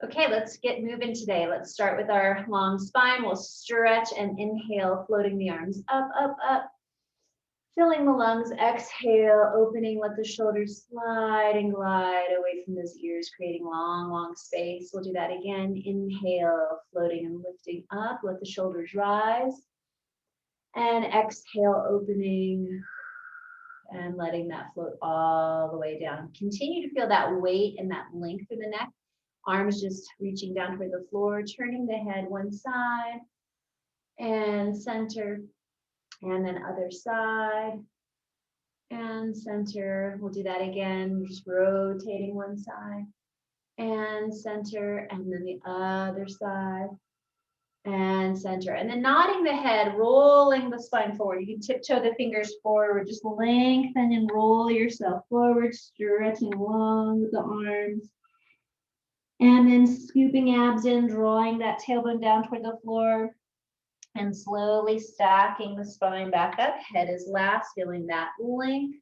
Okay, let's get moving today. Let's start with our long spine. We'll stretch and inhale, floating the arms up, up, up. Filling the lungs, exhale, opening, let the shoulders slide and glide away from those ears, creating long, long space. We'll do that again. Inhale, floating and lifting up, let the shoulders rise. And exhale, opening and letting that float all the way down. Continue to feel that weight and that length in the neck. Arms just reaching down toward the floor, turning the head one side and center, and then other side and center. We'll do that again, just rotating one side and center, and then the other side and center. And then nodding the head, rolling the spine forward. You can tiptoe the fingers forward, just lengthen and roll yourself forward, stretching along with the arms. And then scooping abs in, drawing that tailbone down toward the floor. And slowly stacking the spine back up. Head is last, feeling that length.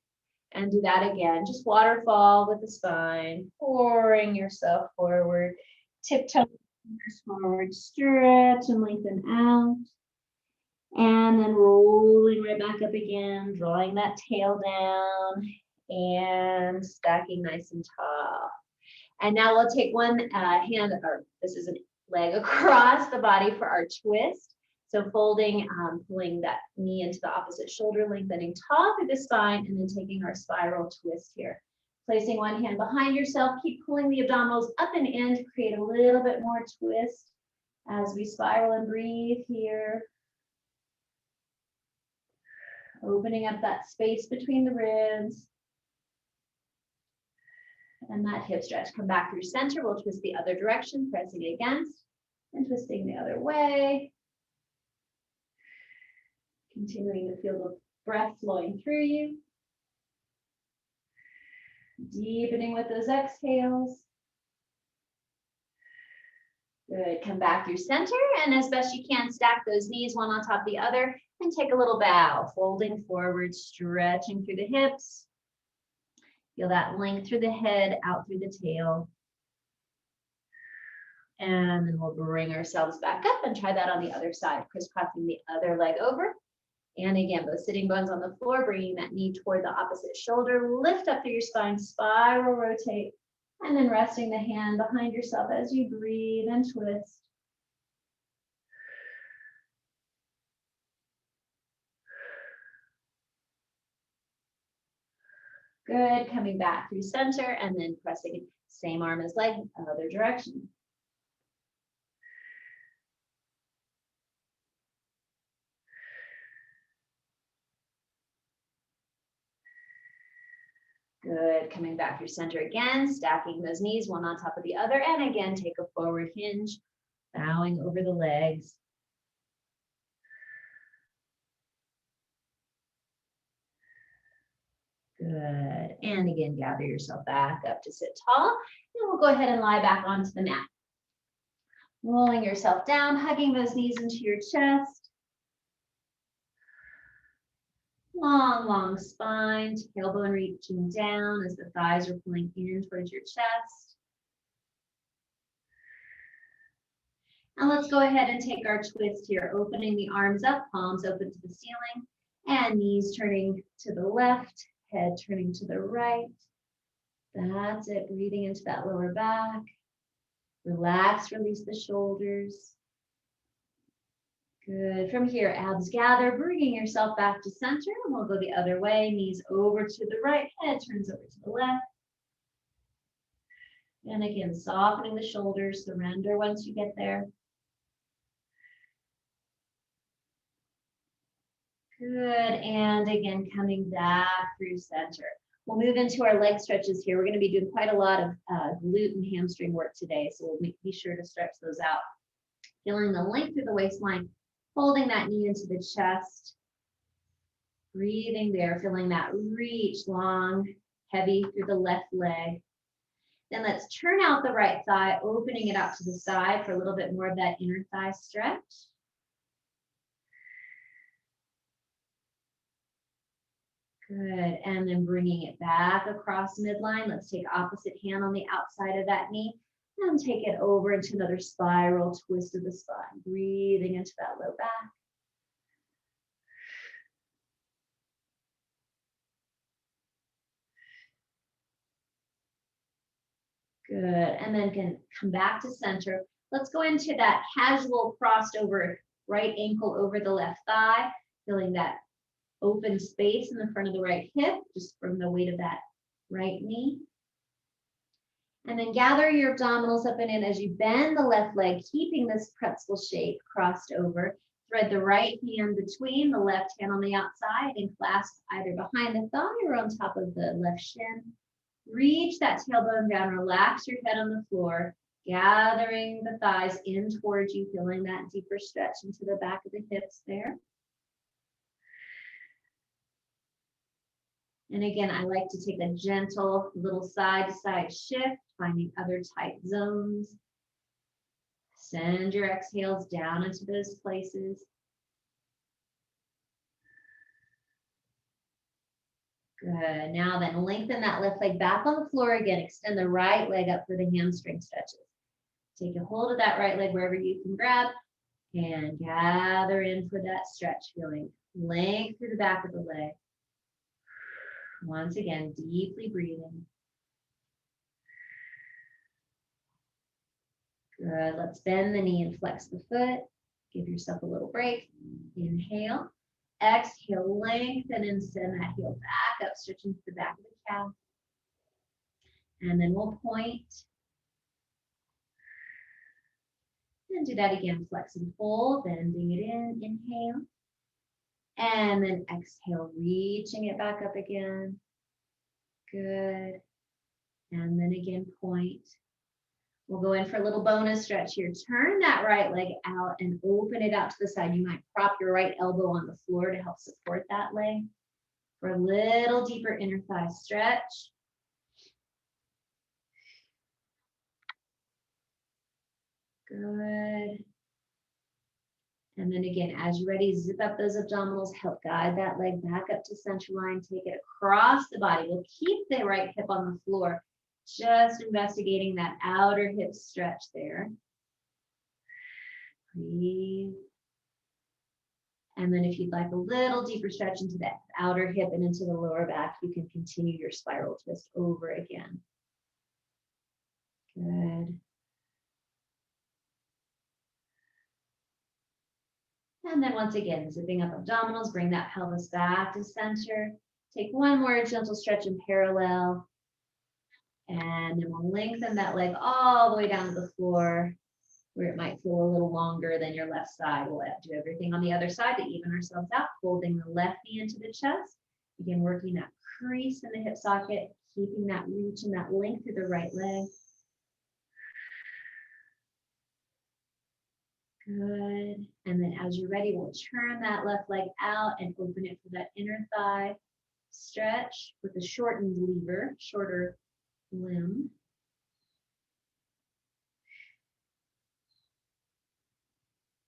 And do that again. Just waterfall with the spine, pouring yourself forward. Tiptoe fingers forward, stretch and lengthen out. And then rolling right back up again, drawing that tail down and stacking nice and tall. And now we'll take one hand, or this is a leg, across the body for our twist. So folding, pulling that knee into the opposite shoulder, lengthening tall through the spine, and then taking our spiral twist here. Placing one hand behind yourself, keep pulling the abdominals up and in to create a little bit more twist as we spiral and breathe here. Opening up that space between the ribs. And that hip stretch. Come back through center. We'll twist the other direction, pressing against and twisting the other way. Continuing to feel the breath flowing through you. Deepening with those exhales. Good. Come back through center, and as best you can, stack those knees one on top of the other and take a little bow, folding forward, stretching through the hips. Feel that length through the head, out through the tail. And then we'll bring ourselves back up and try that on the other side, crisscrossing the other leg over. And again, both sitting bones on the floor, bringing that knee toward the opposite shoulder. Lift up through your spine, spiral, rotate, and then resting the hand behind yourself as you breathe and twist. Good, coming back through center and then pressing same arm as leg, other direction. Good, coming back through center again, stacking those knees one on top of the other, and again, take a forward hinge, bowing over the legs. Good, and again, gather yourself back up to sit tall, and we'll go ahead and lie back onto the mat. Rolling yourself down, hugging those knees into your chest. Long, long spine, tailbone reaching down as the thighs are pulling in towards your chest. And let's go ahead and take our twist here, opening the arms up, palms open to the ceiling, and knees turning to the left, head turning to the right. That's it, breathing into that lower back. Relax, release the shoulders. Good. From here, abs gather, bringing yourself back to center. And we'll go the other way. Knees over to the right, head turns over to the left. And again, softening the shoulders, surrender once you get there. Good. And again, coming back through center. We'll move into our leg stretches here. We're going to be doing quite a lot of glute and hamstring work today, so we'll be sure to stretch those out. Feeling the length through the waistline, holding that knee into the chest. Breathing there, feeling that reach long, heavy through the left leg. Then let's turn out the right thigh, opening it out to the side for a little bit more of that inner thigh stretch. Good, and then bringing it back across midline. Let's take opposite hand on the outside of that knee And take it over into another spiral twist of the spine, breathing into that low back. Good, and then can come back to center. Let's go into that casual crossed over right ankle over the left thigh, feeling that open space in the front of the right hip, just from the weight of that right knee. And then gather your abdominals up and in as you bend the left leg, keeping this pretzel shape crossed over. Thread the right hand between the left hand on the outside and clasp either behind the thigh or on top of the left shin. Reach that tailbone down, relax your head on the floor, gathering the thighs in towards you, feeling that deeper stretch into the back of the hips there. And again, I like to take a gentle little side-to-side shift, finding other tight zones. Send your exhales down into those places. Good. Now then, lengthen that left leg back on the floor again. Extend the right leg up for the hamstring stretches. Take a hold of that right leg wherever you can grab and gather in for that stretch, feeling length through the back of the leg. Once again, deeply breathing. Good. Let's bend the knee and flex the foot. Give yourself a little break. Inhale. Exhale, lengthen and send that heel back up, stretching to the back of the calf. And then we'll point. And do that again. Flex and fold, bending it in. Inhale. And then exhale, reaching it back up again. Good. And then again, point. We'll go in for a little bonus stretch here. Turn that right leg out and open it out to the side. You might prop your right elbow on the floor to help support that leg for a little deeper inner thigh stretch. Good. And then again, as you're ready, zip up those abdominals, help guide that leg back up to center line, take it across the body. We'll keep the right hip on the floor, just investigating that outer hip stretch there. Breathe. And then if you'd like a little deeper stretch into that outer hip and into the lower back, you can continue your spiral twist over again. Good. And then once again, zipping up abdominals, bring that pelvis back to center. Take one more gentle stretch in parallel. And then we'll lengthen that leg all the way down to the floor, where it might feel a little longer than your left side. We'll do everything on the other side to even ourselves out, folding the left knee into the chest. Again, working that crease in the hip socket, keeping that reach and that length through the right leg. Good. And then as you're ready, we'll turn that left leg out and open it for that inner thigh stretch with a shortened lever, shorter limb.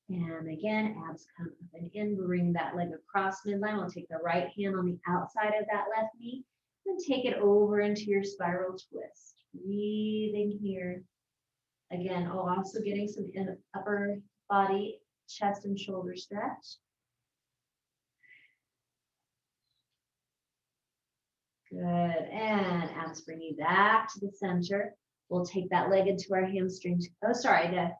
And again, abs come up and in, bring that leg across midline. We'll take the right hand on the outside of that left knee and take it over into your spiral twist. Breathing here. Again, also getting some upper body, chest and shoulder stretch. Good, and abs bring you back to the center. We'll take that leg into our hamstring. Oh, sorry, the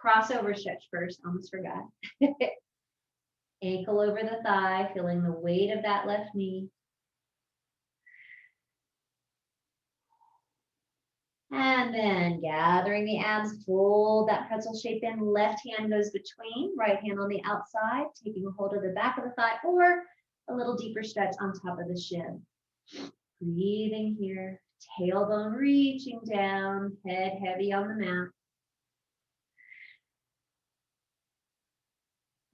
crossover stretch first, almost forgot. Ankle over the thigh, feeling the weight of that left knee. And then gathering the abs, fold that pretzel shape in. Left hand goes between, right hand on the outside, taking a hold of the back of the thigh or a little deeper stretch on top of the shin. Breathing here, tailbone reaching down, head heavy on the mat.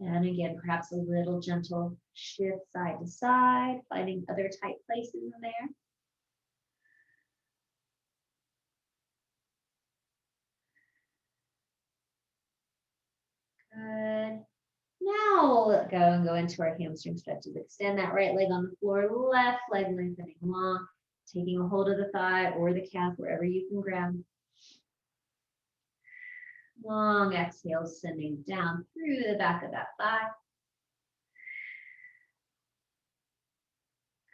And again, perhaps a little gentle shift side to side, finding other tight places in there. Good. Now we'll go into our hamstring stretches. Extend that right leg on the floor, left leg lengthening long, taking a hold of the thigh or the calf, wherever you can grab. Long exhale, sending down through the back of that thigh.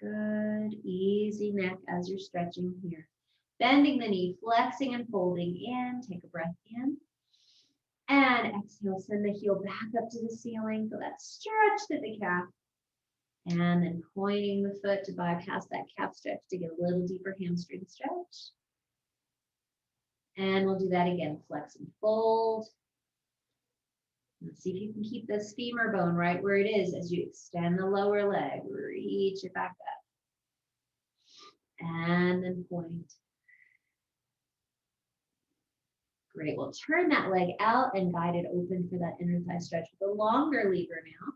Good, easy neck as you're stretching here. Bending the knee, flexing and folding in. Take a breath in. And exhale, send the heel back up to the ceiling. Feel that stretch through the calf. And then pointing the foot to bypass that calf stretch to get a little deeper hamstring stretch. And we'll do that again. Flex and fold. Let's see if you can keep this femur bone right where it is as you extend the lower leg. Reach it back up. And then point. Great. We'll turn that leg out and guide it open for that inner thigh stretch with a longer lever now.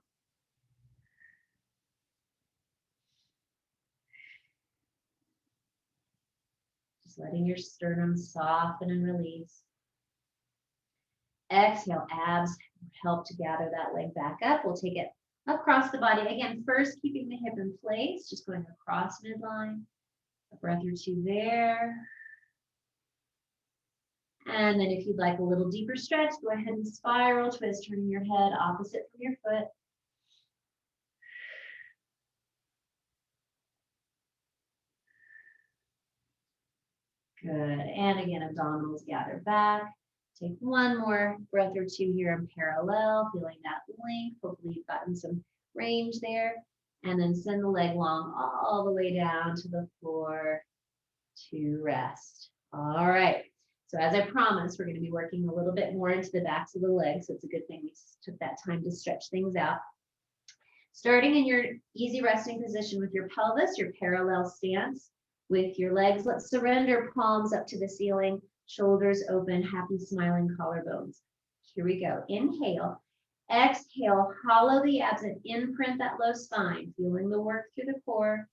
Just letting your sternum soften and release. Exhale, abs help to gather that leg back up. We'll take it across the body. Again, first keeping the hip in place, just going across midline. A breath or two there. And then if you'd like a little deeper stretch, go ahead and spiral twist, turning your head opposite from your foot. Good. And again, abdominals gather back. Take one more breath or two here in parallel, feeling that length. Hopefully you've gotten some range there. And then send the leg long all the way down to the floor to rest. All right. So as I promised, we're going to be working a little bit more into the backs of the legs. So it's a good thing we took that time to stretch things out. Starting in your easy resting position with your pelvis, your parallel stance with your legs. Let's surrender palms up to the ceiling, shoulders open, happy smiling collarbones. Here we go. Inhale. Exhale, hollow the abs and imprint that low spine, feeling the work through the core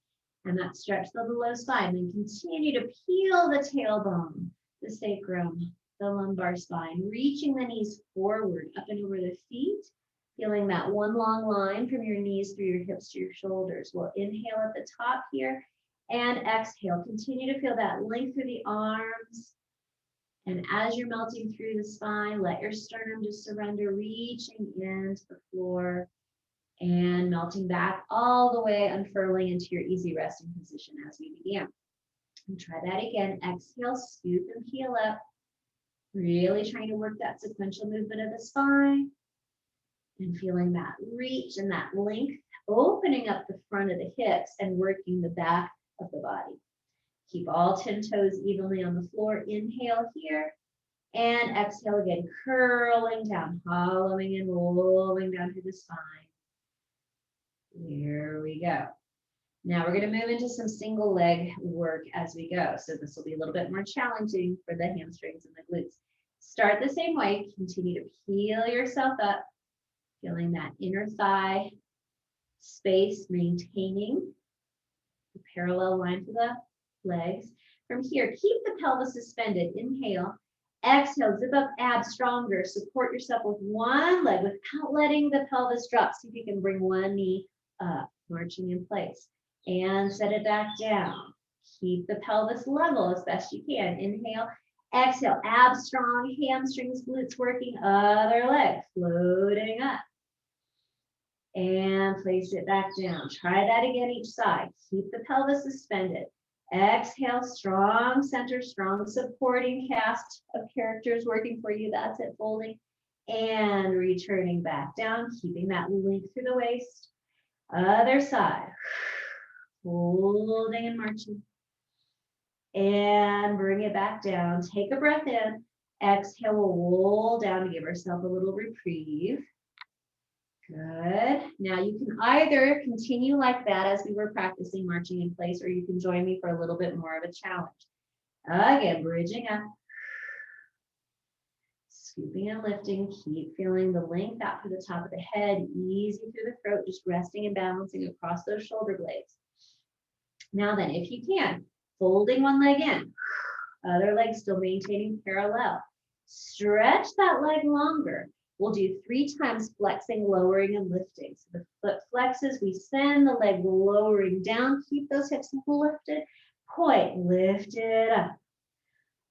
and that stretch of the low spine. Then continue to peel the tailbone, the sacrum, the lumbar spine, reaching the knees forward, up and over the feet, feeling that one long line from your knees through your hips to your shoulders. We'll inhale at the top here and exhale. Continue to feel that length through the arms. And as you're melting through the spine, let your sternum just surrender, reaching into the floor and melting back all the way, unfurling into your easy resting position as we began. And try that again. Exhale, scoop and peel up. Really trying to work that sequential movement of the spine and feeling that reach and that length, opening up the front of the hips and working the back of the body. Keep all 10 toes evenly on the floor. Inhale here and exhale again, curling down, hollowing and rolling down through the spine. Here we go. Now we're going to move into some single leg work as we go. So this will be a little bit more challenging for the hamstrings and the glutes. Start the same way. Continue to peel yourself up, feeling that inner thigh space, maintaining the parallel line to the legs. From here, keep the pelvis suspended. Inhale. Exhale, zip up abs stronger. Support yourself with one leg without letting the pelvis drop. See if you can bring one knee up, marching in place. And set it back down. Keep the pelvis level as best you can. Inhale. Exhale, abs strong, hamstrings, glutes working, other leg floating up. And place it back down. Try that again each side. Keep the pelvis suspended. Exhale, strong center, strong supporting cast of characters working for you. That's it, folding and returning back down, keeping that length through the waist. Other side, holding and marching. And bring it back down. Take a breath in. Exhale, we'll roll down to give ourselves a little reprieve. Good. Now you can either continue like that as we were practicing marching in place, or you can join me for a little bit more of a challenge. Again, bridging up. Scooping and lifting. Keep feeling the length out through the top of the head, easy through the throat, just resting and balancing across those shoulder blades. Now then, if you can, folding one leg in, other leg still maintaining parallel. Stretch that leg longer. We'll do 3 times flexing, lowering, and lifting. So the foot flexes, we send the leg lowering down, keep those hips lifted, point, lift it up.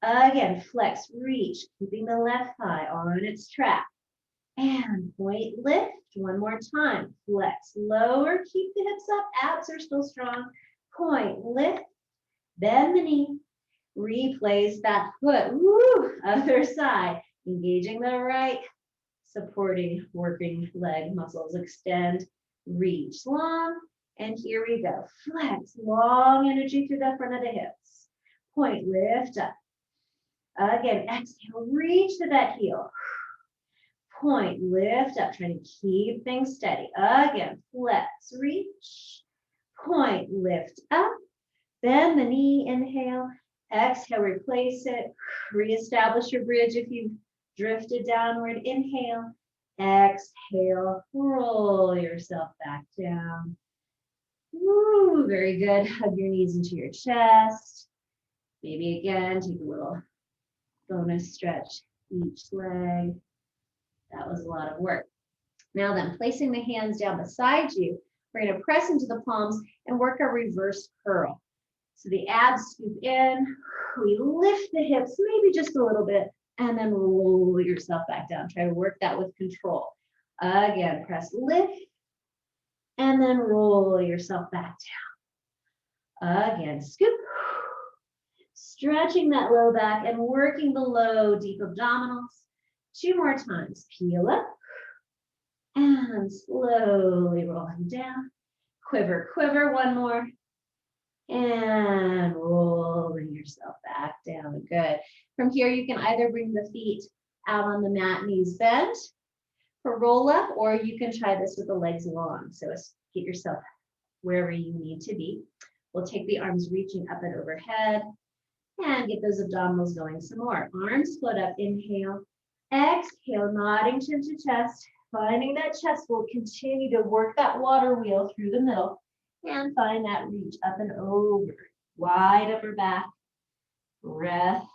Again, flex, reach, keeping the left thigh on its track. And point, lift. One more time. Flex, lower, keep the hips up. Abs are still strong. Point, lift, bend the knee. Replace that foot. Woo, other side. Engaging the right, supporting working leg muscles. Extend, reach long. And here we go. Flex, long energy through the front of the hips. Point, lift up. Again, exhale, reach to that heel. Point, lift up, trying to keep things steady. Again, flex, reach. Point, lift up. Bend the knee, inhale. Exhale, replace it. Reestablish your bridge if you've drifted downward. Inhale. Exhale, roll yourself back down. Woo, very good. Hug your knees into your chest. Maybe again, take a little bonus stretch each leg. That was a lot of work. Now then, placing the hands down beside you, we're going to press into the palms and work a reverse curl. So the abs scoop in, we lift the hips, maybe just a little bit, and then roll yourself back down. Try to work that with control. Again, press, lift, and then roll yourself back down. Again, scoop. Stretching that low back and working the low, deep abdominals. 2 more times. Peel up and slowly rolling down. Quiver, quiver, 1 more. And rolling yourself back down. Good. From here, you can either bring the feet out on the mat, knees bent for roll up, or you can try this with the legs long. So get yourself wherever you need to be. We'll take the arms reaching up and overhead and get those abdominals going some more. Arms float up, inhale. Exhale, nodding chin to chest, finding that chest will continue to work that water wheel through the middle and find that reach up and over. Wide upper back, breath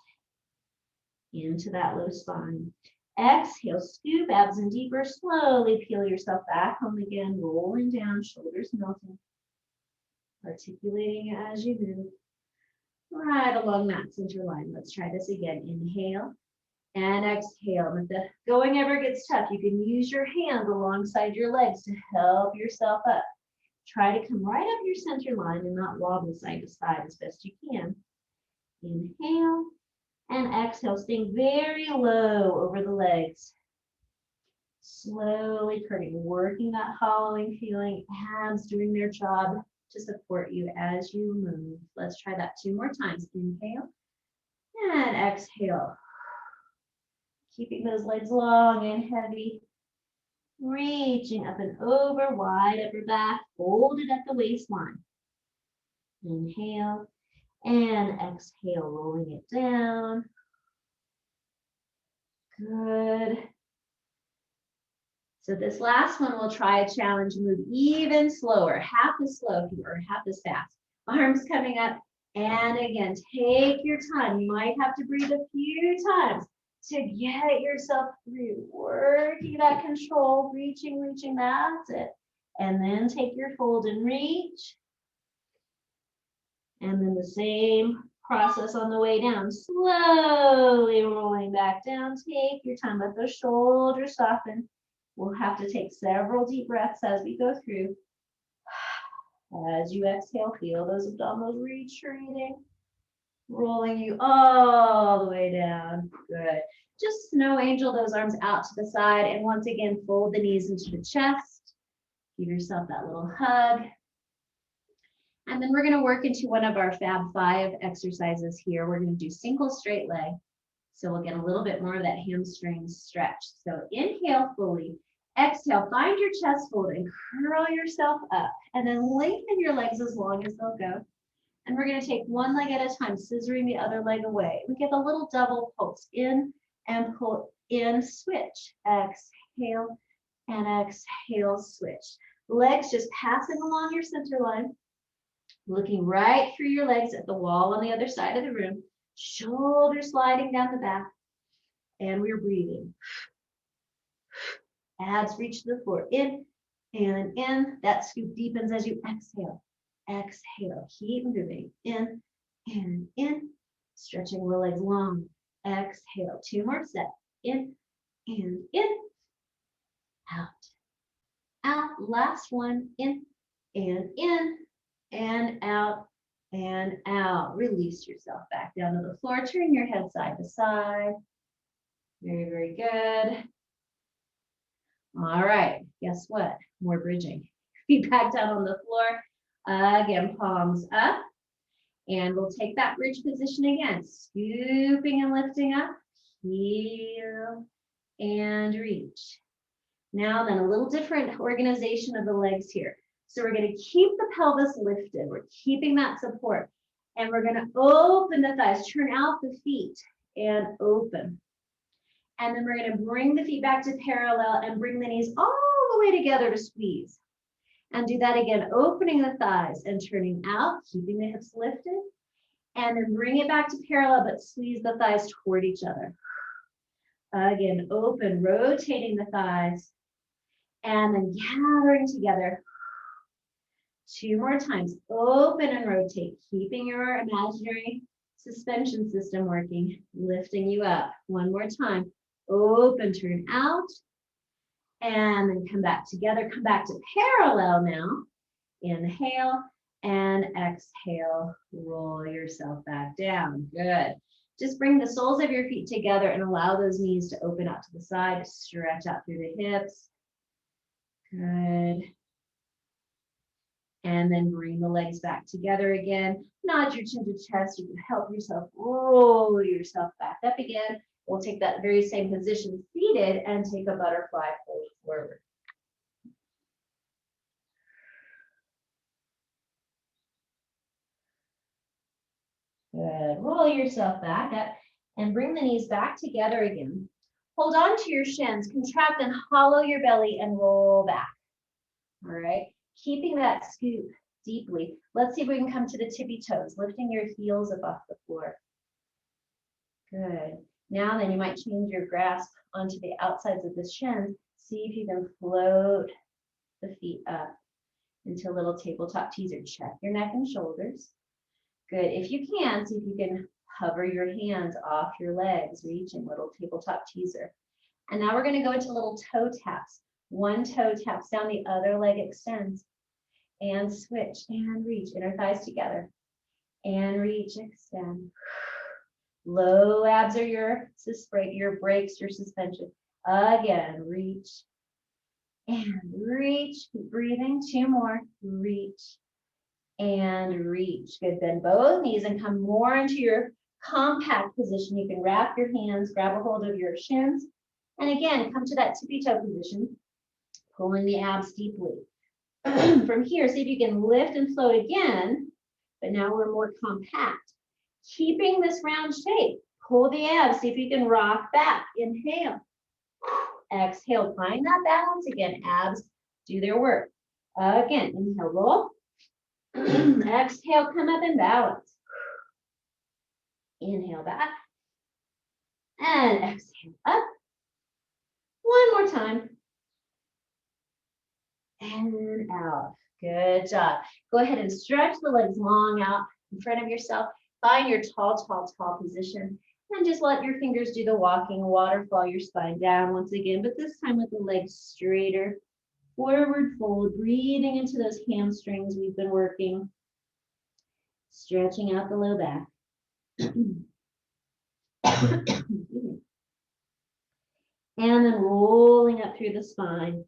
into that low spine. Exhale, scoop abs in deeper, slowly peel yourself back home again, rolling down, shoulders melting, articulating as you move. Right along that center line. Let's try this again. Inhale. And exhale. And if the going ever gets tough, you can use your hands alongside your legs to help yourself up. Try to come right up your center line and not wobble side to side as best you can. Inhale and exhale, staying very low over the legs. Slowly curving, working that hollowing feeling, abs doing their job to support you as you move. Let's try that 2 more times. Inhale and exhale. Keeping those legs long and heavy. Reaching up and over, wide upper back, folded at the waistline. Inhale and exhale, rolling it down. Good. So this last one, we'll try a challenge, move even slower, half as slow or half as fast. Arms coming up, and again, take your time. You might have to breathe a few times to get yourself through, working that control, reaching, that's it. And then take your fold and reach. And then the same process on the way down, slowly rolling back down. Take your time, let those shoulders soften. We'll have to take several deep breaths as we go through. As you exhale, feel those abdominals retreating, rolling you all the way down. Good. Just snow angel those arms out to the side. And once again, fold the knees into the chest. Give yourself that little hug. And then we're going to work into one of our Fab 5 exercises here. We're going to do single straight leg. So we'll get a little bit more of that hamstring stretch. So inhale fully. Exhale, find your chest fold and curl yourself up. And then lengthen your legs as long as they'll go. And we're going to take one leg at a time, scissoring the other leg away. We get a little double pulse in and pull in, switch. Exhale and exhale, switch. Legs just passing along your center line. Looking right through your legs at the wall on the other side of the room. Shoulders sliding down the back. And we're breathing. Abs reach to the floor. In and in. That scoop deepens as you exhale. Exhale. Keep moving. In and in. Stretching the legs long. Exhale. 2 more sets. In and in. Out. Out. Last one. In and out and out. Release yourself back down to the floor. Turn your head side to side. Very, very good. All right, guess what? More bridging. Feet back down on the floor. Again, palms up. And we'll take that bridge position again. Scooping and lifting up. Heel and reach. Now then, a little different organization of the legs here. So we're going to keep the pelvis lifted. We're keeping that support. And we're going to open the thighs, turn out the feet and open. And then we're going to bring the feet back to parallel and bring the knees all the way together to squeeze. And do that again, opening the thighs and turning out, keeping the hips lifted. And then bring it back to parallel, but squeeze the thighs toward each other. Again, open, rotating the thighs. And then gathering together. 2 more times. Open and rotate, keeping your imaginary suspension system working, lifting you up. 1 more time. Open, turn out. And then come back together. Come back to parallel now. Inhale and exhale. Roll yourself back down. Good. Just bring the soles of your feet together and allow those knees to open out to the side. Stretch out through the hips. Good. And then bring the legs back together again. Nod your chin to chest. You can help yourself roll yourself back up again. We'll take that very same position seated and take a butterfly fold forward. Good. Roll yourself back up and bring the knees back together again. Hold on to your shins, contract and hollow your belly and roll back. All right. Keeping that scoop deeply. Let's see if we can come to the tippy toes, lifting your heels above the floor. Good. Now then you might change your grasp onto the outsides of the shins. See if you can float the feet up into a little tabletop teaser. Check your neck and shoulders. Good. If you can, see if you can hover your hands off your legs, reaching little tabletop teaser. And now we're going to go into little toe taps. 1 toe taps down, the other leg extends. And switch and reach, inner thighs together. And reach, extend. Low abs are your brakes, your suspension. Again, reach. And reach, keep breathing. 2 more, reach. And reach. Good, bend both knees and come more into your compact position. You can wrap your hands, grab a hold of your shins. And again, come to that tippy toe position, pulling the abs deeply. From here, see if you can lift and float again, but now we're more compact. Keeping this round shape, pull the abs, see if you can rock back. Inhale, exhale, find that balance again. Abs do their work. Again, inhale, roll. Exhale, come up and balance. Inhale back. And exhale up. 1 more time. And out. Good job. Go ahead and stretch the legs long out in front of yourself. Find your tall, tall, tall position. And just let your fingers do the walking, waterfall your spine down once again, but this time with the legs straighter. Forward fold, breathing into those hamstrings we've been working. Stretching out the low back. And then rolling up through the spine.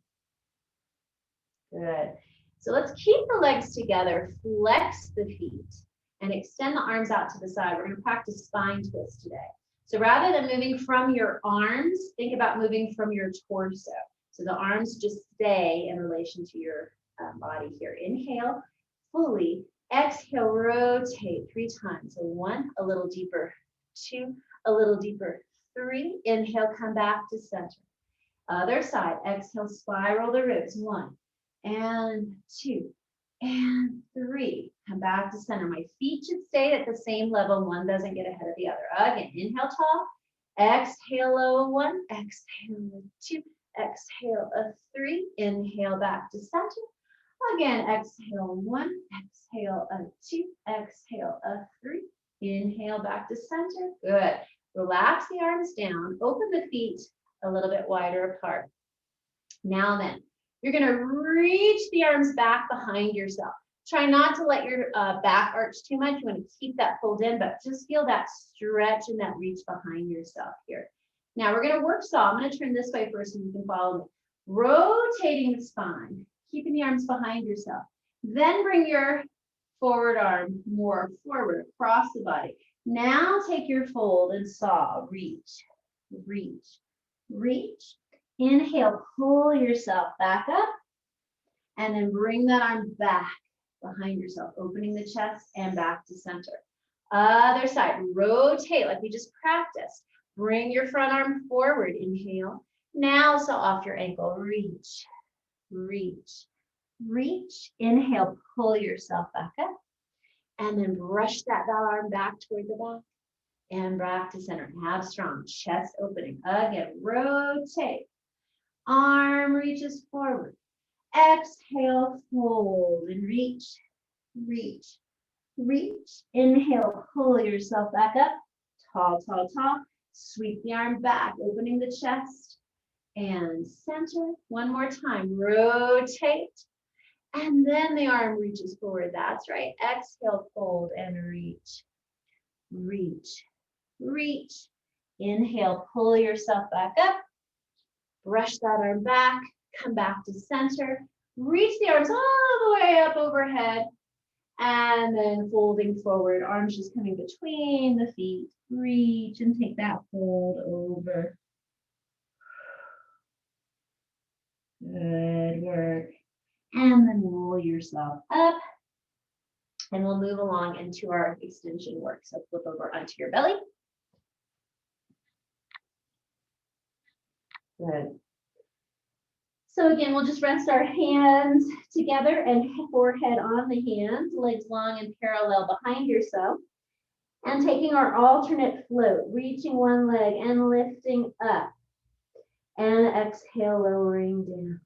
Good. So let's keep the legs together, flex the feet, and extend the arms out to the side. We're going to practice spine twist today. So rather than moving from your arms, think about moving from your torso. So the arms just stay in relation to your body here. Inhale, fully. Exhale, rotate 3 times. So 1, a little deeper. 2, a little deeper. 3, inhale, come back to center. Other side, exhale, spiral the ribs. 1. And 2, and 3. Come back to center. My feet should stay at the same level. One doesn't get ahead of the other. Again, inhale tall. Exhale low 1. Exhale 2. Exhale a 3. Inhale back to center. Again, exhale 1. Exhale a 2. Exhale a 3. Inhale back to center. Good. Relax the arms down. Open the feet a little bit wider apart. Now then, you're going to reach the arms back behind yourself. Try not to let your back arch too much. You want to keep that pulled in, but just feel that stretch and that reach behind yourself here. Now we're going to work saw. I'm going to turn this way first so you can follow me. Rotating the spine, keeping the arms behind yourself. Then bring your forward arm more forward across the body. Now take your fold and saw. Reach, reach, reach. Inhale, pull yourself back up. And then bring that arm back behind yourself, opening the chest and back to center. Other side, rotate like we just practiced. Bring your front arm forward, inhale. Now saw off your ankle, reach, reach, reach. Inhale, pull yourself back up. And then brush that arm back toward the back and back to center. Have strong chest opening. Again, rotate. Arm reaches forward. Exhale, fold and reach, reach, reach. Inhale, pull yourself back up. Tall, tall, tall. Sweep the arm back, opening the chest and center. One more time, rotate. And then the arm reaches forward. That's right. Exhale, fold and reach, reach, reach. Inhale, pull yourself back up. Brush that arm back. Come back to center. Reach the arms all the way up overhead. And then folding forward. Arms just coming between the feet. Reach and take that fold over. Good work. And then roll yourself up. And we'll move along into our extension work. So flip over onto your belly. Good. So again, we'll just rest our hands together and forehead on the hands, legs long and parallel behind yourself. And taking our alternate float, reaching one leg and lifting up. And exhale, lowering down.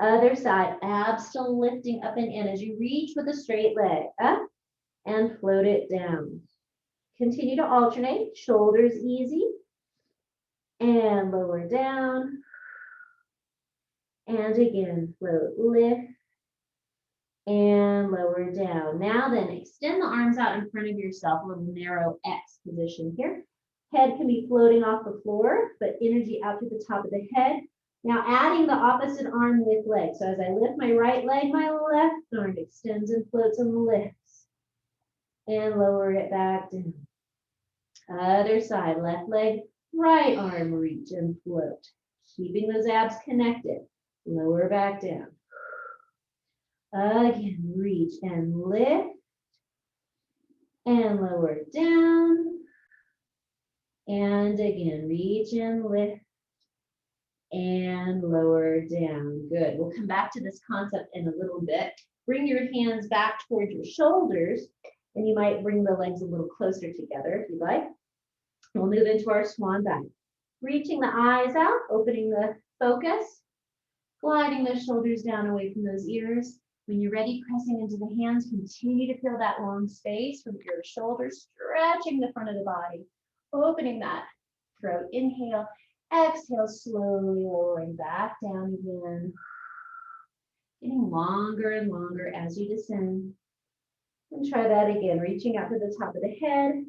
Other side, abs still lifting up and in as you reach with a straight leg up and float it down. Continue to alternate, shoulders easy. And lower down. And again, float, lift, and lower down. Now then, extend the arms out in front of yourself, a little narrow X position here. Head can be floating off the floor, but energy out to the top of the head. Now adding the opposite arm with leg. So as I lift my right leg, my left arm extends and floats and lifts. And lower it back down. Other side, left leg, right arm, reach and float. Keeping those abs connected. Lower back down. Again, reach and lift. And lower down. And again, reach and lift. And lower down. Good. We'll come back to this concept in a little bit. Bring your hands back towards your shoulders. And you might bring the legs a little closer together if you like. We'll move into our swan dive. Reaching the eyes out, opening the focus. Gliding those shoulders down away from those ears. When you're ready, pressing into the hands, continue to feel that long space from your shoulders, stretching the front of the body, opening that throat. Inhale, exhale, slowly lowering back down again. Getting longer and longer as you descend. And try that again, reaching out to the top of the head.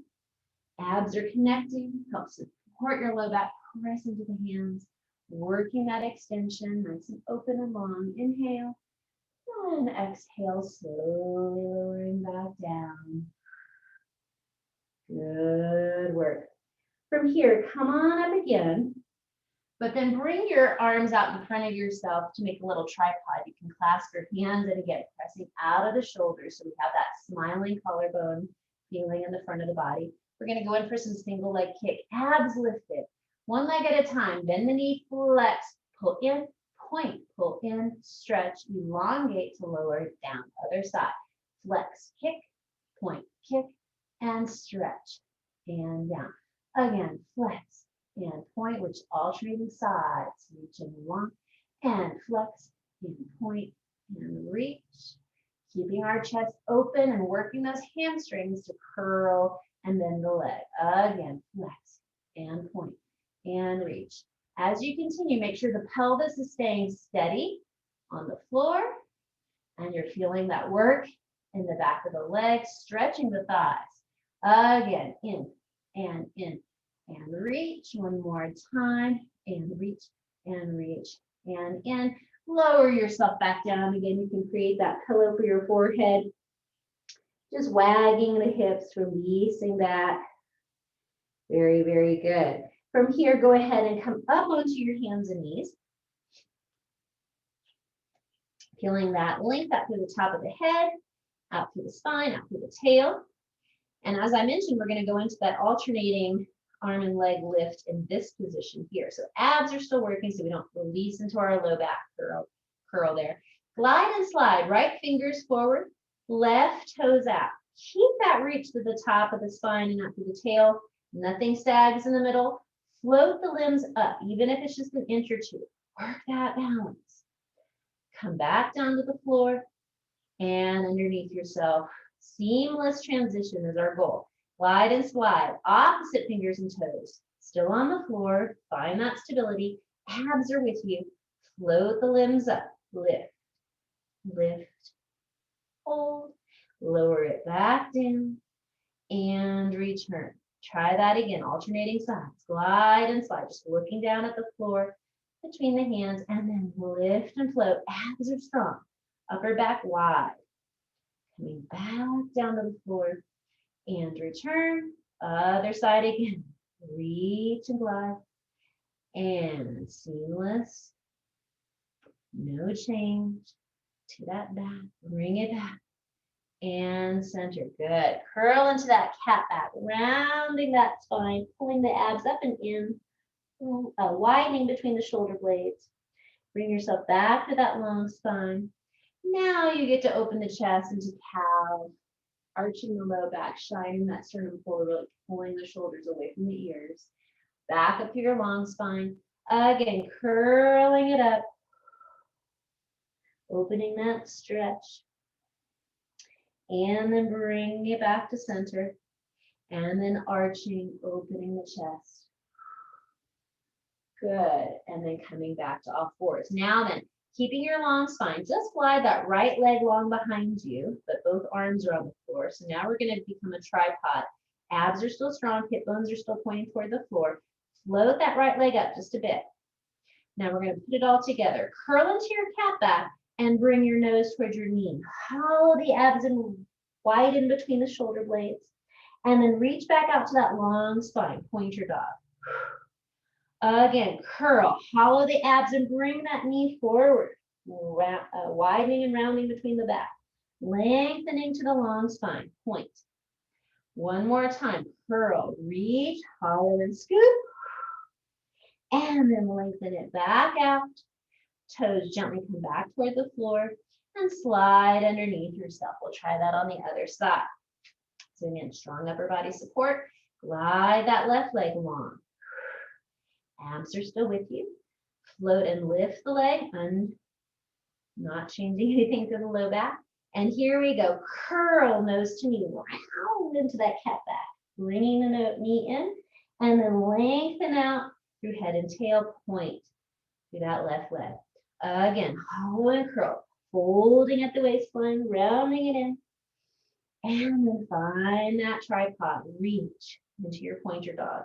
Abs are connecting, help support your low back, press into the hands. Working that extension, nice and open and long. Inhale and exhale, slowly lowering back down. Good work. From here, come on up again, but then bring your arms out in front of yourself to make a little tripod. You can clasp your hands and again, pressing out of the shoulders so we have that smiling collarbone feeling in the front of the body. We're going to go in for some single leg kick, abs lifted. One leg at a time, bend the knee, flex, pull in, point, pull in, stretch, elongate to lower down. Other side, flex, kick, point, kick, and stretch, and down. Again, flex and point, which alternating sides, reach and long, and flex, and point, and reach. Keeping our chest open and working those hamstrings to curl and then the leg. Again, flex and point and reach. As you continue, make sure the pelvis is staying steady on the floor and you're feeling that work in the back of the legs, stretching the thighs. Again, in and reach. One more time, and reach and in. Lower yourself back down. Again, you can create that pillow for your forehead. Just wagging the hips, releasing that. Very, very good. From here, go ahead and come up onto your hands and knees. Feeling that length out through the top of the head, out through the spine, out through the tail. And as I mentioned, we're going to go into that alternating arm and leg lift in this position here. So abs are still working so we don't release into our low back curl there. Glide and slide, right fingers forward, left toes out. Keep that reach to the top of the spine and up to the tail. Nothing sags in the middle. Float the limbs up, even if it's just an inch or two. Work that balance. Come back down to the floor and underneath yourself. Seamless transition is our goal. Glide and slide, opposite fingers and toes. Still on the floor, find that stability. Abs are with you. Float the limbs up. Lift, lift, hold. Lower it back down and return. Try that again, alternating sides. Glide and slide, just looking down at the floor between the hands, and then lift and float. Abs are strong. Upper back wide. Coming back down to the floor and return. Other side again. Reach and glide. And seamless. No change to that back. Bring it back. And center. Good. Curl into that cat back. Rounding that spine. Pulling the abs up and in. Widening between the shoulder blades. Bring yourself back to that long spine. Now you get to open the chest into cow, arching the low back, shining that sternum forward, pulling the shoulders away from the ears. Back up to your long spine. Again, curling it up, opening that stretch, and then bringing it back to center, and then arching, opening the chest. Good, and then coming back to all fours. Now then, keeping your long spine, just glide that right leg long behind you, but both arms are on the floor. So now we're going to become a tripod. Abs are still strong, hip bones are still pointing toward the floor. Float that right leg up just a bit. Now we're going to put it all together. Curl into your cat back and bring your nose towards your knee. Hollow the abs and widen between the shoulder blades. And then reach back out to that long spine, pointer dog. Again, curl, hollow the abs and bring that knee forward, widening and rounding between the back, lengthening to the long spine, point. One more time, curl, reach, hollow and scoop, and then lengthen it back out. Toes gently come back toward the floor and slide underneath yourself. We'll try that on the other side. So again, strong upper body support, glide that left leg long. Abs are still with you. Float and lift the leg, not changing anything to the low back. And here we go. Curl nose to knee, round into that cat back. Bringing the knee in, and then lengthen out through head and tail, point through that left leg. Again, hollow and curl, folding at the waistline, rounding it in. And then find that tripod. Reach into your pointer dog.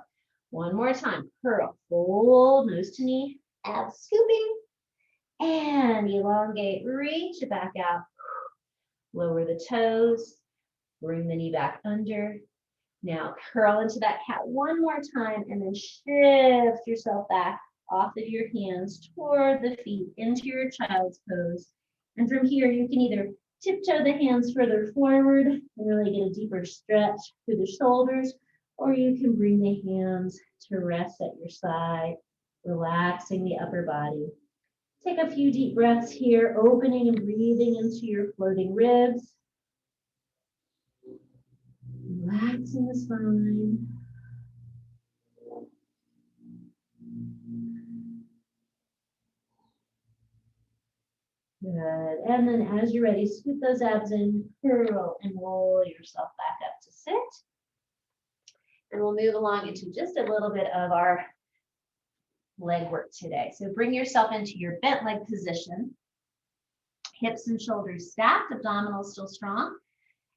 One more time, curl, fold, nose to knee, abs scooping, and elongate, reach it back out, lower the toes, bring the knee back under. Now curl into that cat one more time, and then shift yourself back off of your hands toward the feet into your child's pose. And from here, you can either tiptoe the hands further forward and really get a deeper stretch through the shoulders, or you can bring the hands to rest at your side, relaxing the upper body. Take a few deep breaths here, opening and breathing into your floating ribs. Relaxing the spine. Good. And then as you're ready, scoop those abs in, curl and roll yourself back up to sit. And we'll move along into just a little bit of our leg work today. So bring yourself into your bent leg position. Hips and shoulders stacked, abdominals still strong.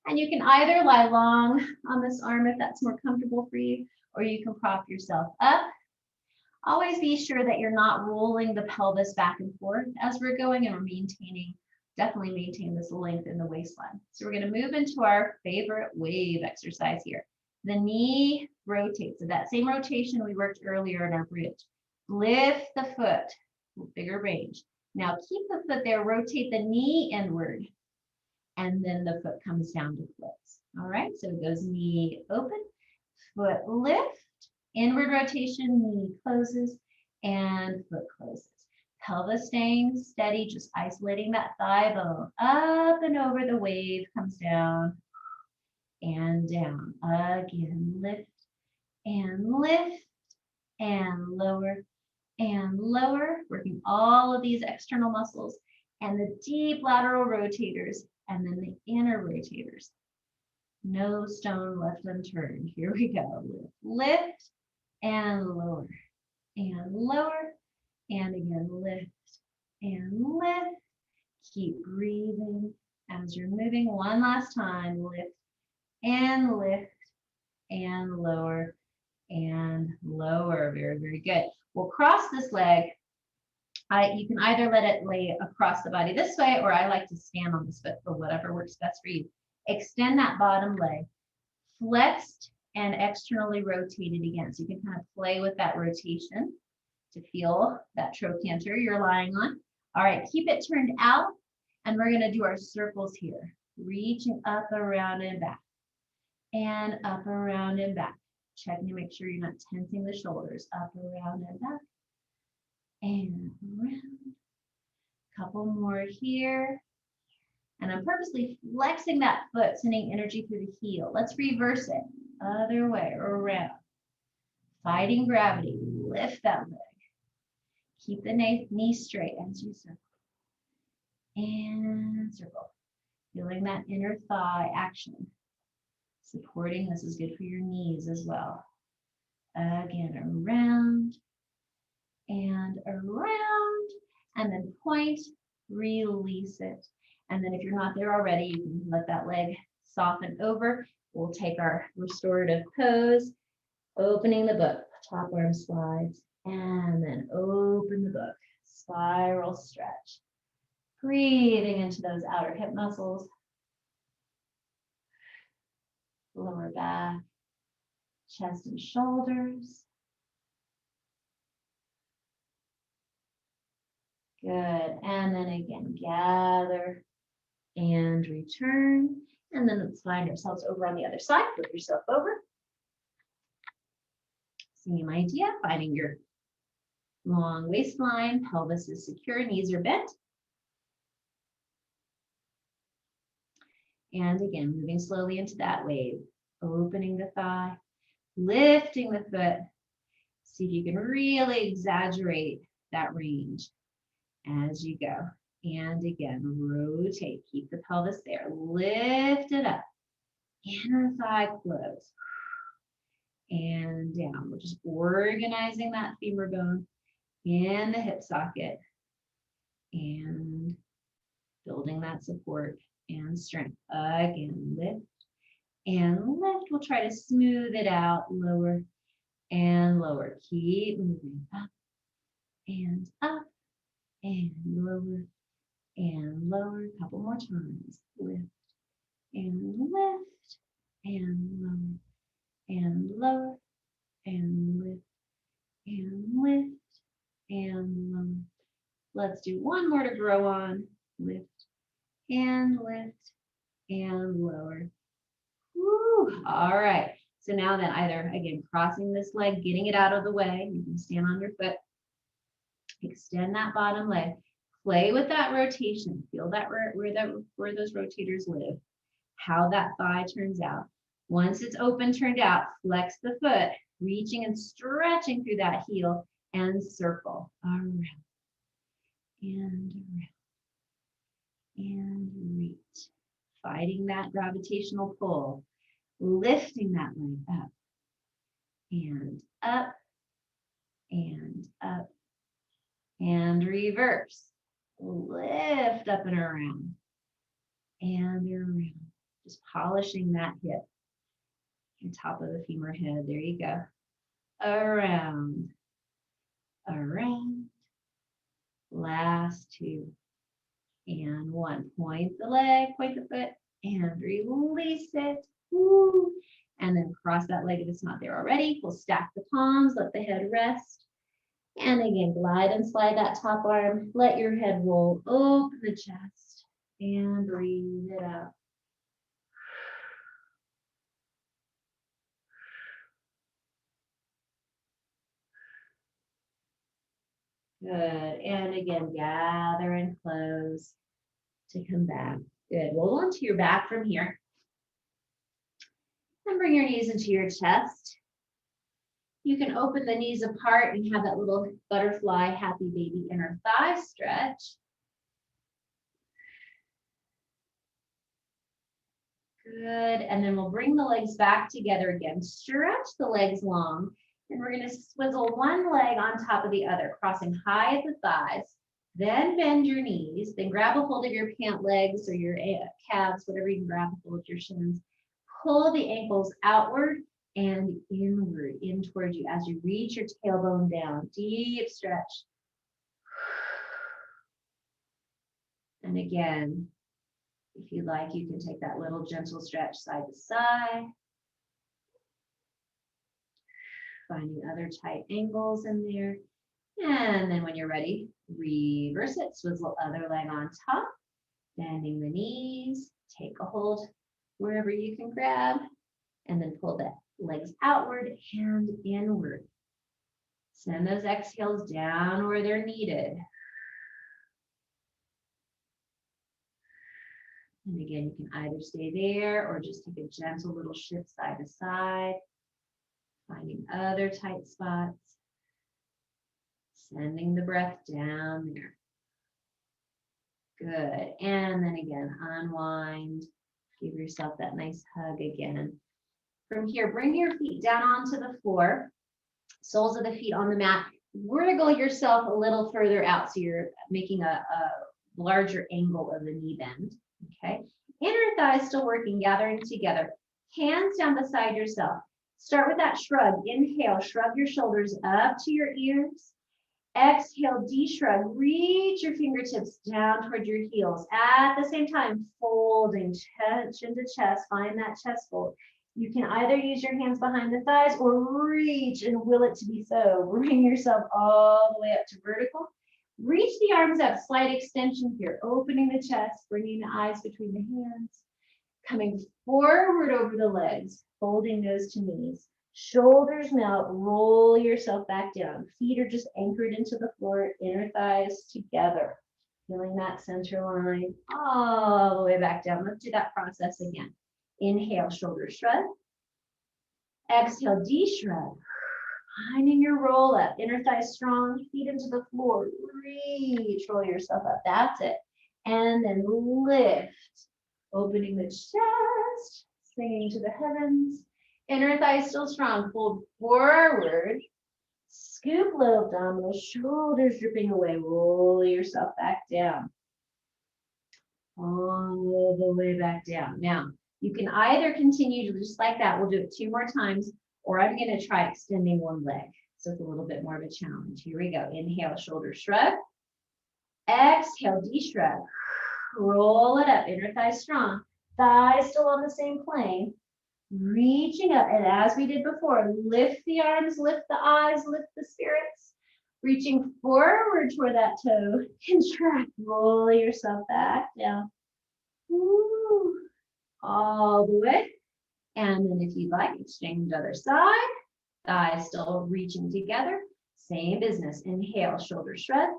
And you can either lie long on this arm if that's more comfortable for you, or you can prop yourself up. Always be sure that you're not rolling the pelvis back and forth as we're going, and we're definitely maintain this length in the waistline. So we're going to move into our favorite wave exercise here. The knee rotates. So that same rotation we worked earlier in our bridge. Lift the foot, bigger range. Now keep the foot there, rotate the knee inward, and then the foot comes down to flips. All right, so it goes knee open, foot lift, inward rotation, knee closes, and foot closes. Pelvis staying steady, just isolating that thigh bone. Up and over the wave, comes down and down. Again, lift and lower and lower, working all of these external muscles and the deep lateral rotators and then the inner rotators. No stone left unturned. Here we go. Lift and lower and again lift and lift. Keep breathing as you're moving. One last time. Lift and lower and lower. Very, very good. We'll cross this leg. You can either let it lay across the body this way, or I like to stand on this foot for whatever works best for you. Extend that bottom leg, flexed and externally rotated again. So you can kind of play with that rotation to feel that trochanter you're lying on. All right, keep it turned out, and we're going to do our circles here. Reaching up, around, and back. And up, around, and back. Checking to make sure you're not tensing the shoulders. Up, around, and back. And around. Couple more here. And I'm purposely flexing that foot, sending energy through the heel. Let's reverse it. Other way, around. Fighting gravity. Lift that leg. Keep the knee straight as you circle. And circle. Feeling that inner thigh action. Supporting, this is good for your knees as well. Again, around and around, and then point, release it. And then if you're not there already, you can let that leg soften over. We'll take our restorative pose, opening the book, top arm slides, and then open the book, spiral stretch. Breathing into those outer hip muscles. Lower back, chest and shoulders. Good. And then again, gather and return. And then let's find ourselves over on the other side. Flip yourself over. Same idea, finding your long waistline, pelvis is secure, knees are bent. And again, moving slowly into that wave, opening the thigh, lifting the foot. See if you can really exaggerate that range as you go. And again, rotate, keep the pelvis there, lift it up, inner thigh close, and down. We're just organizing that femur bone in the hip socket and building that support and strength. Again, lift and lift. We'll try to smooth it out, lower and lower. Keep moving up and lower and lower. A couple more times. Lift and lift and lower and lower and lift and lift and lower. Let's do one more to grow on. Lift and lower. Woo. All right. So now then, either again crossing this leg, getting it out of the way. You can stand on your foot. Extend that bottom leg. Play with that rotation. Feel that where those rotators live. How that thigh turns out. Once it's open, turned out, flex the foot, reaching and stretching through that heel, and circle around and around and reach. Fighting that gravitational pull, lifting that leg up and up, and up, and reverse. Lift up and around, and around. Just polishing that hip, the top of the femur head. There you go. Around, around. Last two. And one. Point the leg, point the foot, and release it. Woo. And then cross that leg if it's not there already. We'll stack the palms, let the head rest. And again, glide and slide that top arm. Let your head roll. Open the chest and breathe it out. Good. And again, gather and close to come back. Good. Roll onto your back from here. And bring your knees into your chest. You can open the knees apart and have that little butterfly, happy baby inner thigh stretch. Good. And then we'll bring the legs back together again. Stretch the legs long. And we're going to swizzle one leg on top of the other, crossing high at the thighs. Then bend your knees. Then grab a hold of your pant legs or your calves, whatever you can grab a hold of your shins. Pull the ankles outward and inward, in towards you as you reach your tailbone down. Deep stretch. And again, if you like, you can take that little gentle stretch side to side. Finding other tight angles in there. And then when you're ready, reverse it. Swizzle other leg on top. Bending the knees. Take a hold wherever you can grab. And then pull the legs outward and inward. Send those exhales down where they're needed. And again, you can either stay there or just take a gentle little shift side to side. Finding other tight spots. Sending the breath down there. Good. And then again, unwind. Give yourself that nice hug again. From here, bring your feet down onto the floor. Soles of the feet on the mat. Wriggle yourself a little further out so you're making a larger angle of the knee bend. Okay. Inner thighs still working, gathering together. Hands down beside yourself. Start with that shrug. Inhale, shrug your shoulders up to your ears. Exhale, de-shrug. Reach your fingertips down toward your heels. At the same time, folding chin to chest. Find that chest fold. You can either use your hands behind the thighs or reach and will it to be so. Bring yourself all the way up to vertical. Reach the arms up, slight extension here. Opening the chest, bringing the eyes between the hands. Coming forward over the legs, folding nose to knees. Shoulders melt, roll yourself back down. Feet are just anchored into the floor, inner thighs together. Feeling that center line all the way back down. Let's do that process again. Inhale, shoulders shrug. Exhale, de-shrug. Finding your roll up, inner thighs strong, feet into the floor. Reach, roll yourself up. That's it. And then lift. Opening the chest, swinging to the heavens. Inner thighs still strong. Fold forward. Scoop low abdominals, shoulders dripping away. Roll yourself back down. All the way back down. Now, you can either continue to just like that. We'll do it 2 more times. Or I'm going to try extending one leg. So it's a little bit more of a challenge. Here we go. Inhale, shoulders shrug. Exhale, de-shrug. Roll it up, inner thighs strong. Thighs still on the same plane. Reaching up, and as we did before, lift the arms, lift the eyes, lift the spirits. Reaching forward toward that toe. Contract, roll yourself back down. Woo. All the way. And then if you'd like, exchange other side. Thighs still reaching together. Same business. Inhale, shoulders shrug.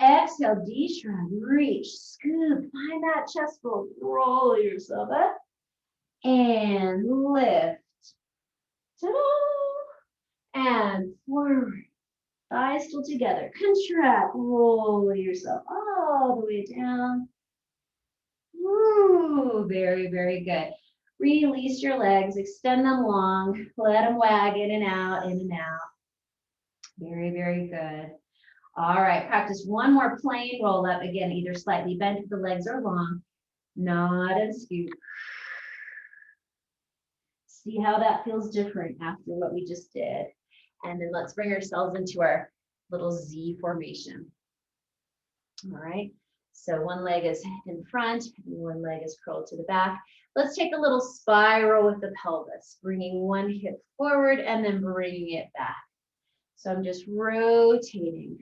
Exhale, de-shrug, reach, scoop, find that chest fold, roll yourself up, and lift. Ta-da! And forward, thighs still together, contract, roll yourself all the way down. Woo, very, very good. Release your legs, extend them long, let them wag in and out, in and out. Very, very good. All right, practice one more plain roll up. Again, either slightly bent if the legs are long, nod and scoop. See how that feels different after what we just did. And then let's bring ourselves into our little Z formation. All right, so one leg is in front and one leg is curled to the back. Let's take a little spiral with the pelvis, bringing one hip forward and then bringing it back. So I'm just rotating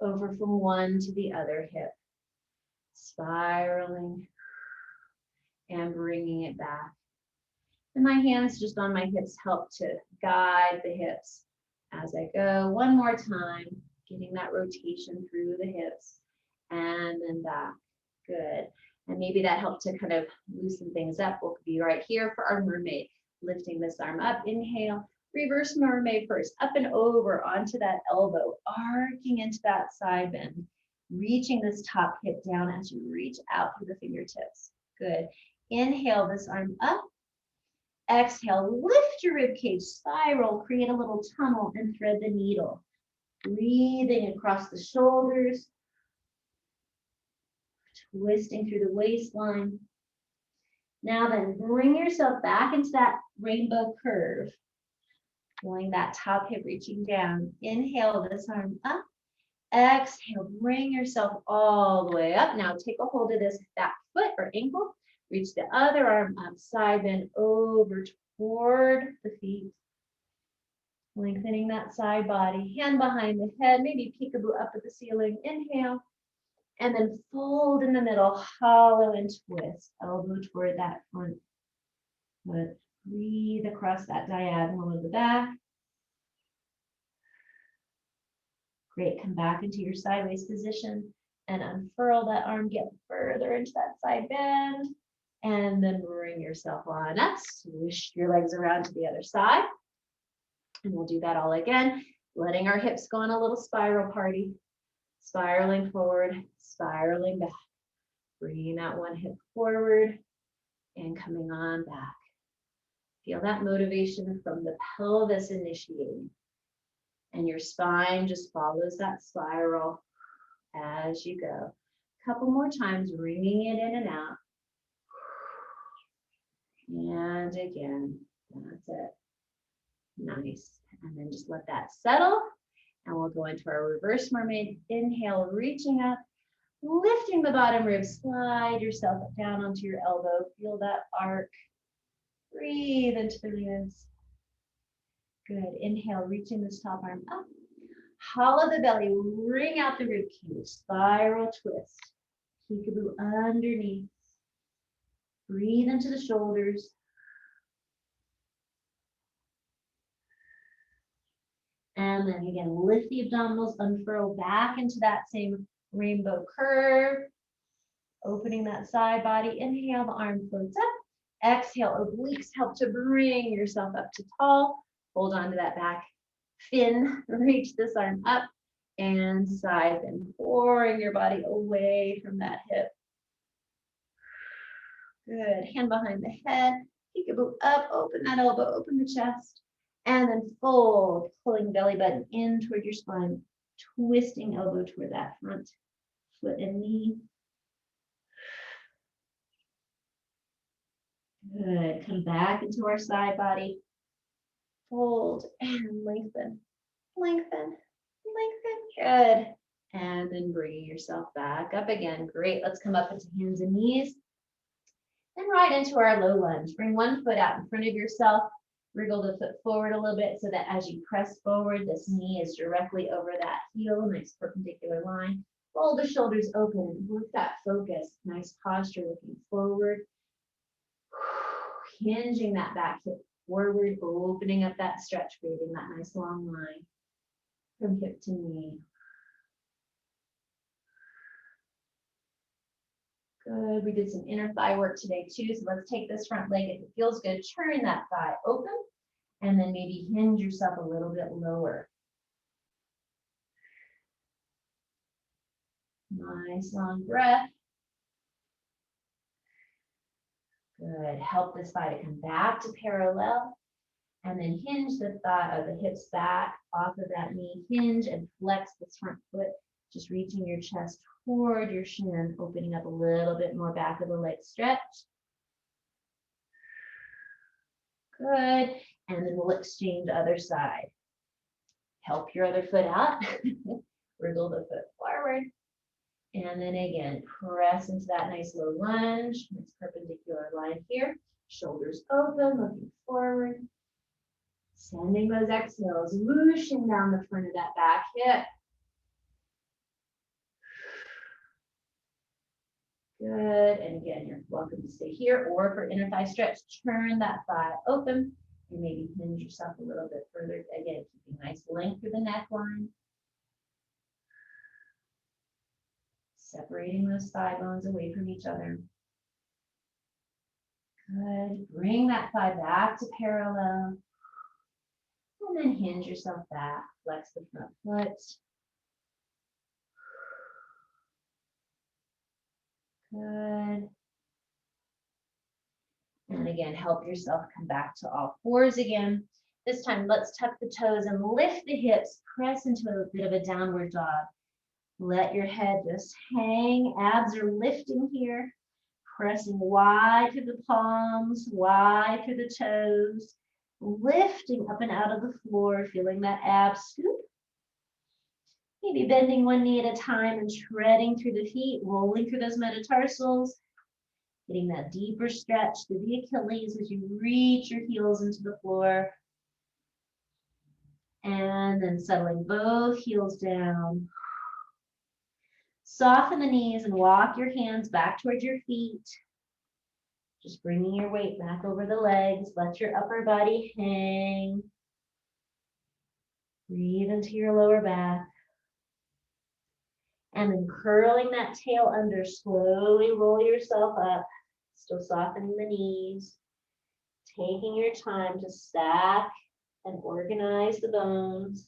over from one to the other hip, spiraling and bringing it back. And my hands just on my hips help to guide the hips as I go. One more time, getting that rotation through the hips and then back. Good. And maybe that helped to kind of loosen things up. We'll be right here for our mermaid. Lifting this arm up, inhale, reverse mermaid first, up and over onto that elbow, arcing into that side bend, reaching this top hip down as you reach out through the fingertips. Good. Inhale this arm up. Exhale, lift your rib cage, spiral, create a little tunnel and thread the needle. Breathing across the shoulders, twisting through the waistline. Now then, bring yourself back into that rainbow curve. Feeling that top hip reaching down. Inhale this arm up. Exhale, bring yourself all the way up. Now take a hold of this back foot or ankle. Reach the other arm up, side bend over toward the feet. Lengthening that side body, hand behind the head, maybe peekaboo up at the ceiling. Inhale, and then fold in the middle, hollow and twist, elbow toward that front foot. Breathe across that diagonal of the back. Great, come back into your sideways position and unfurl that arm, get further into that side bend. And then bring yourself on up, swish your legs around to the other side. And we'll do that all again, letting our hips go on a little spiral party. Spiraling forward, spiraling back. Bringing that one hip forward and coming on back. Feel that motivation from the pelvis initiating. And your spine just follows that spiral as you go. A couple more times, bringing it in and out. And again, that's it. Nice. And then just let that settle. And we'll go into our reverse mermaid. Inhale, reaching up, lifting the bottom ribs. Slide yourself down onto your elbow. Feel that arc. Breathe into the ribs. Good. Inhale, reaching this top arm up. Hollow the belly. Wring out the rib cage. Spiral twist. Peekaboo underneath. Breathe into the shoulders. And then again, lift the abdominals, unfurl back into that same rainbow curve. Opening that side body. Inhale, the arm floats up. Exhale, obliques help to bring yourself up to tall. Hold on to that back fin. Reach this arm up and side bend, pouring your body away from that hip. Good. Hand behind the head. Peekaboo up. Open that elbow. Open the chest. And then fold, pulling belly button in toward your spine. Twisting elbow toward that front foot and knee. Good. Come back into our side body. Fold and lengthen. Lengthen. Lengthen. Good. And then bring yourself back up again. Great. Let's come up into hands and knees. And right into our low lunge. Bring one foot out in front of yourself. Wriggle the foot forward a little bit so that as you press forward, this knee is directly over that heel, nice perpendicular line. Roll the shoulders open, work that focus, nice posture looking forward. Hinging that back hip forward, opening up that stretch, creating that nice long line from hip to knee. Good, we did some inner thigh work today too, so let's take this front leg, if it feels good, turn that thigh open, and then maybe hinge yourself a little bit lower. Nice long breath. Good, Good. Help this thigh to come back to parallel. And then hinge the thigh or the hips back off of that knee. Hinge and flex this front foot. Just reaching your chest toward your shin, opening up a little bit more back of the leg stretch. Good. And then we'll exchange other side. Help your other foot out. Wriggle the foot forward. And then again, press into that nice low lunge. Nice perpendicular line here. Shoulders open, looking forward. Sending those exhales, whooshing down the front of that back hip. Good. And again, you're welcome to stay here, or for inner thigh stretch, turn that thigh open and maybe hinge yourself a little bit further. Again, keeping nice length through the neckline. Separating those thigh bones away from each other. Good. Bring that thigh back to parallel. And then hinge yourself back. Flex the front foot. Good. And again, help yourself come back to all fours again. This time, let's tuck the toes and lift the hips. Press into a bit of a downward dog. Let your head just hang. Abs are lifting here. Pressing wide through the palms, wide through the toes. Lifting up and out of the floor, feeling that ab scoop. Maybe bending one knee at a time and treading through the feet, rolling through those metatarsals. Getting that deeper stretch through the Achilles as you reach your heels into the floor. And then settling both heels down. Soften the knees and walk your hands back towards your feet. Just bringing your weight back over the legs. Let your upper body hang. Breathe into your lower back. And then curling that tail under, slowly roll yourself up. Still softening the knees. Taking your time to stack and organize the bones.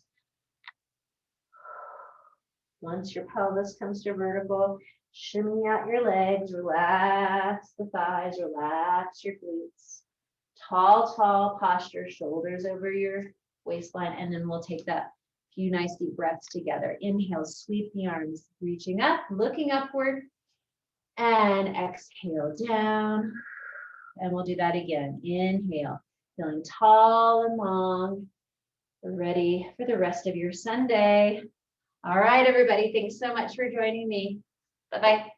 Once your pelvis comes to vertical, shimmy out your legs, relax the thighs, relax your glutes. Tall, tall posture, shoulders over your waistline, and then we'll take that few nice deep breaths together. Inhale, sweep the arms, reaching up, looking upward, and exhale down. And we'll do that again. Inhale, feeling tall and long. We're ready for the rest of your Sunday. All right, everybody, thanks so much for joining me. Bye-bye.